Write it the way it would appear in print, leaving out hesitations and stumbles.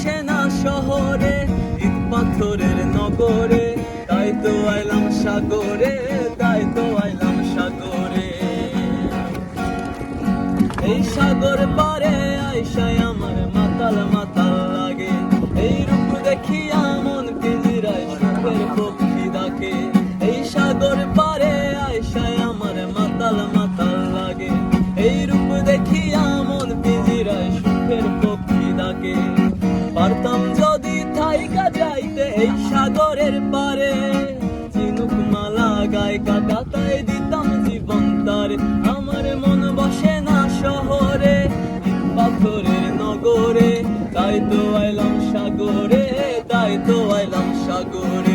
বসে না শহরে, ইট পাথরের নগরে, তাই তো আইলাম সাগরে, তাই তো আইলাম সাগরে। এই সাগর পারে আইসায় আমার মাতাল মাতাল লাগে, এই রূপ দেখিয়া মন পিঞ্জিরায় সুখের পক্ষী ডাকে। এই সাগর পারে আইসায় আমার মাতাল মাতাল লাগে, এই রূপ দেখিয়া মন পিঞ্জিরায় সুখের পক্ষী ডাকে। পারতাম যদি থাইকা যাইতে এই সাগরের পারে, ঝিনুক মালা গায়ে কাটাতায় দিতাম জীবন তারে। আমার মন বসে না শহরে, ইট পাথরের নগরে, তাই তো আইলাম সাগরে, তাই তো আইলাম সাগরে।